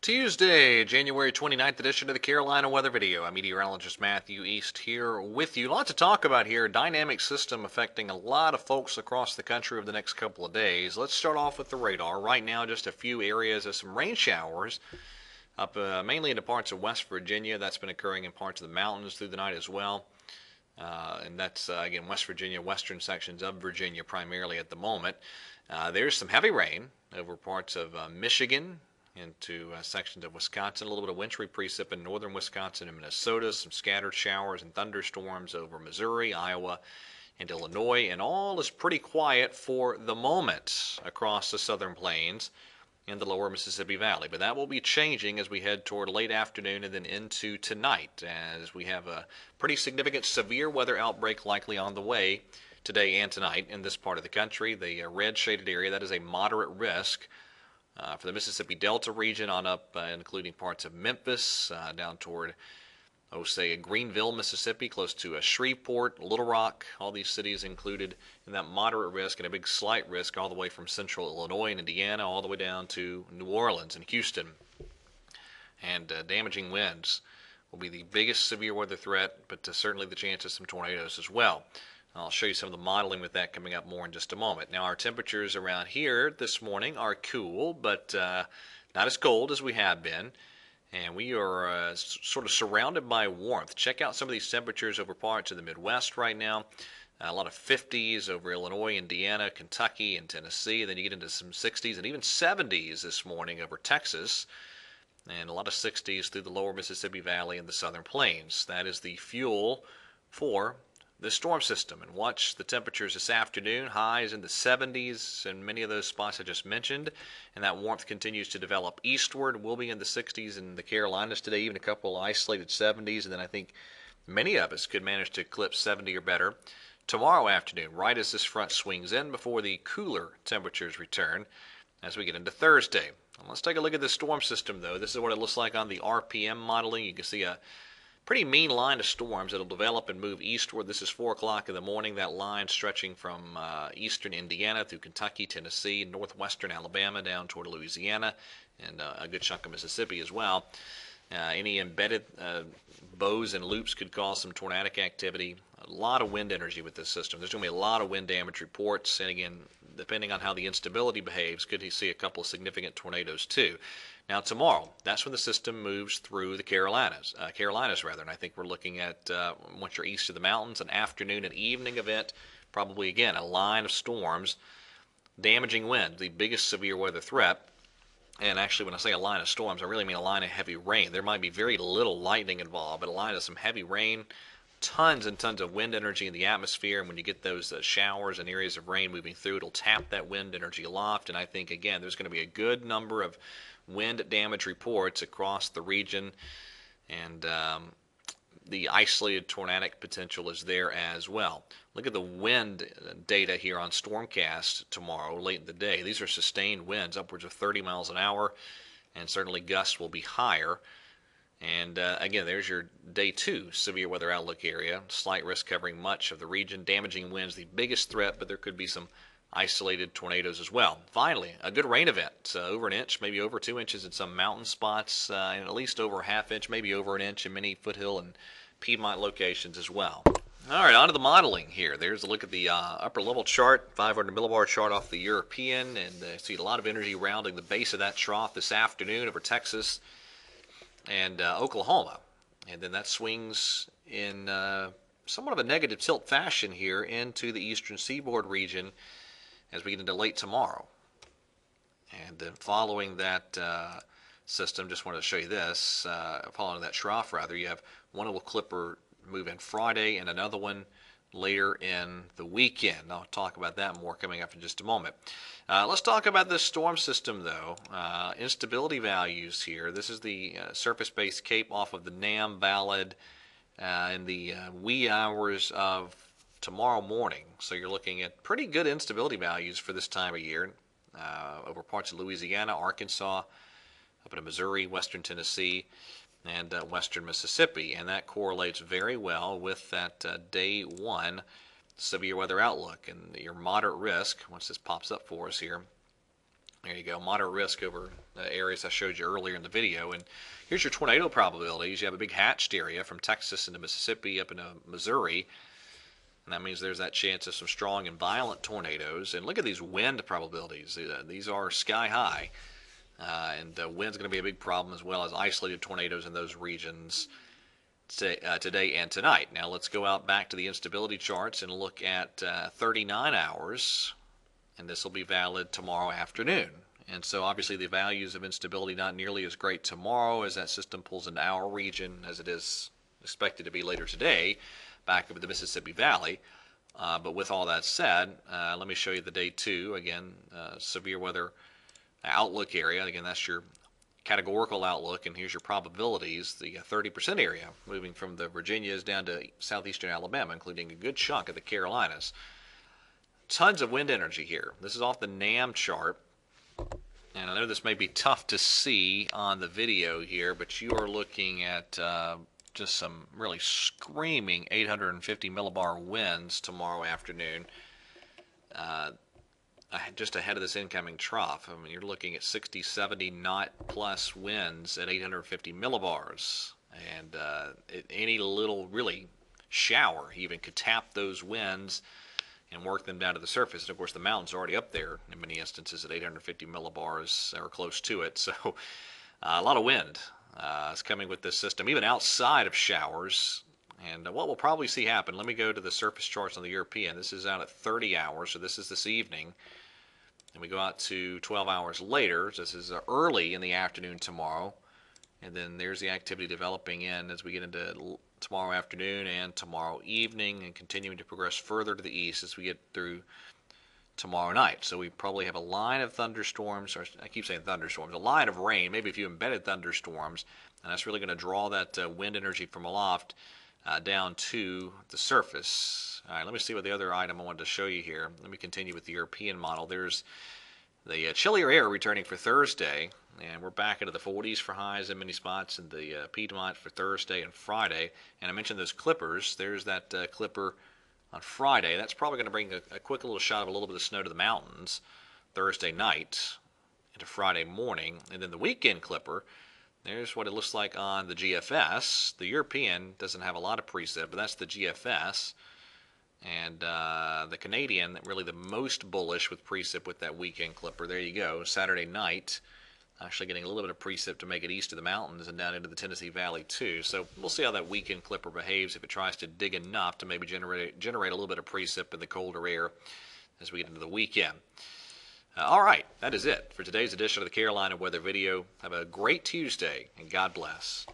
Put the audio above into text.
Tuesday, January 29th edition of the Carolina Weather Video. I'm meteorologist Matthew East here with you. A lot to talk about here. Dynamic system affecting a lot of folks across the country over the next couple of days. Let's start off with the radar. Right now, just a few areas of some rain showers up mainly into parts of West Virginia. That's been occurring in parts of the mountains through the night as well. And that's, again, West Virginia, western sections of Virginia primarily at the moment. There's some heavy rain over parts of Michigan into sections of Wisconsin, a little bit of wintry precip in northern Wisconsin and Minnesota, some scattered showers and thunderstorms over Missouri, Iowa, and Illinois, and all is pretty quiet for the moment across the southern plains in the lower Mississippi Valley. But that will be changing as we head toward late afternoon and then into tonight, as we have a pretty significant severe weather outbreak likely on the way today and tonight in this part of the country. The red shaded area, that is a moderate risk for the Mississippi Delta region on up, including parts of Memphis, down toward, say, Greenville, Mississippi, close to Shreveport, Little Rock, all these cities included in that moderate risk, and a big slight risk all the way from central Illinois and Indiana all the way down to New Orleans and Houston. And damaging winds will be the biggest severe weather threat, but certainly the chance of some tornadoes as well. I'll show you some of the modeling with that coming up more in just a moment. Now, our temperatures around here this morning are cool, but not as cold as we have been. And we are sort of surrounded by warmth. Check out some of these temperatures over parts of the Midwest right now. A lot of 50s over Illinois, Indiana, Kentucky, and Tennessee. Then you get into some 60s and even 70s this morning over Texas. And a lot of 60s through the lower Mississippi Valley and the southern plains. That is the fuel for the storm system. And watch the temperatures this afternoon. Highs in the 70s in many of those spots I just mentioned. And that warmth continues to develop eastward. We'll be in the 60s in the Carolinas today, even a couple of isolated 70s. And then I think many of us could manage to eclipse 70 or better tomorrow afternoon, right as this front swings in before the cooler temperatures return as we get into Thursday. Let's take a look at the storm system, though. This is what it looks like on the RPM modeling. You can see a pretty mean line of storms that'll develop and move eastward. This is 4 o'clock in the morning. That line stretching from eastern Indiana through Kentucky, Tennessee, northwestern Alabama down toward Louisiana, and a good chunk of Mississippi as well. Any embedded bows and loops could cause some tornadic activity. A lot of wind energy with this system. There's going to be a lot of wind damage reports, and again, depending on how the instability behaves, could you see a couple of significant tornadoes too. Now tomorrow, that's when the system moves through the Carolinas, and I think we're looking at, once you're east of the mountains, an afternoon and evening event, probably again a line of storms, damaging wind, the biggest severe weather threat. And actually, when I say a line of storms, I really mean a line of heavy rain. There might be very little lightning involved, but a line of some heavy rain, tons and tons of wind energy in the atmosphere. And when you get those showers and areas of rain moving through, it'll tap that wind energy aloft. And I think, again, there's going to be a good number of wind damage reports across the region. And the isolated tornadic potential is there as well. Look at the wind data here on Stormcast tomorrow, late in the day. These are sustained winds, upwards of 30 miles an hour, and certainly gusts will be higher. And again, there's your day 2 severe weather outlook area. Slight risk covering much of the region. Damaging winds, the biggest threat, but there could be some isolated tornadoes as well. Finally, a good rain event, over an inch, maybe over 2 inches in some mountain spots, and at least over a half inch, maybe over an inch in many foothill and Piedmont locations as well. All right, on to the modeling here. There's a look at the upper level chart, 500 millibar chart off the European, and see a lot of energy rounding the base of that trough this afternoon over Texas and Oklahoma. And then that swings in somewhat of a negative tilt fashion here into the eastern seaboard region as we get into late tomorrow. And then following that system, just wanted to show you this, following that trough rather, you have one little clipper move in Friday and another one later in the weekend. I'll talk about that more coming up in just a moment. Let's talk about this storm system, though. Instability values here. This is the surface-based cape off of the Nam Ballad in the wee hours of tomorrow morning. So you're looking at pretty good instability values for this time of year over parts of Louisiana, Arkansas, up into Missouri, western Tennessee, and western Mississippi. And that correlates very well with that day 1 severe weather outlook. And your moderate risk, once this pops up for us here, There you go, moderate risk over the areas I showed you earlier in the video. And here's your tornado probabilities. You have a big hatched area from Texas into Mississippi up into Missouri. And that means there's that chance of some strong and violent tornadoes. And look at these wind probabilities. These are sky high. And wind's going to be a big problem, as well as isolated tornadoes in those regions today and tonight. Now let's go out back to the instability charts and look at 39 hours. And this will be valid tomorrow afternoon. And so obviously the values of instability not nearly as great tomorrow as that system pulls into our region as it is expected to be later today back over the Mississippi Valley. But with all that said, let me show you the day 2. Again, severe weather outlook area. Again, that's your categorical outlook, and here's your probabilities. The 30% area moving from the Virginias down to southeastern Alabama, including a good chunk of the Carolinas. Tons of wind energy here. This is off the NAM chart. And I know this may be tough to see on the video here, but you are looking at just some really screaming 850 millibar winds tomorrow afternoon. Just ahead of this incoming trough. I mean, you're looking at 60, 70 knot plus winds at 850 millibars. And any little, really, shower even could tap those winds and work them down to the surface. And of course, the mountain's already up there in many instances at 850 millibars or close to it. So a lot of wind is coming with this system, even outside of showers. And what we'll probably see happen, let me go to the surface charts on the European. This is out at 30 hours, so this is this evening. And we go out to 12 hours later. This is early in the afternoon tomorrow. And then there's the activity developing in as we get into tomorrow afternoon and tomorrow evening, and continuing to progress further to the east as we get through tomorrow night. So we probably have a line of thunderstorms, or I keep saying thunderstorms, a line of rain, maybe a few embedded thunderstorms, and that's really going to draw that wind energy from aloft down to the surface. All right, let me see what the other item I wanted to show you here. Let me continue with the European model. There's the chillier air returning for Thursday, and we're back into the 40s for highs in many spots in the Piedmont for Thursday and Friday. And I mentioned those clippers. There's that clipper on Friday. That's probably going to bring a quick little shot of a little bit of snow to the mountains Thursday night into Friday morning. And then the weekend clipper, there's what it looks like on the GFS. The European doesn't have a lot of precip, but that's the GFS. And the Canadian, really the most bullish with precip with that weekend clipper. There you go, Saturday night. Actually getting a little bit of precip to make it east of the mountains and down into the Tennessee Valley too. So we'll see how that weekend clipper behaves, if it tries to dig enough to maybe generate a little bit of precip in the colder air as we get into the weekend. All right, that is it for today's edition of the Carolina Weather Video. Have a great Tuesday, and God bless.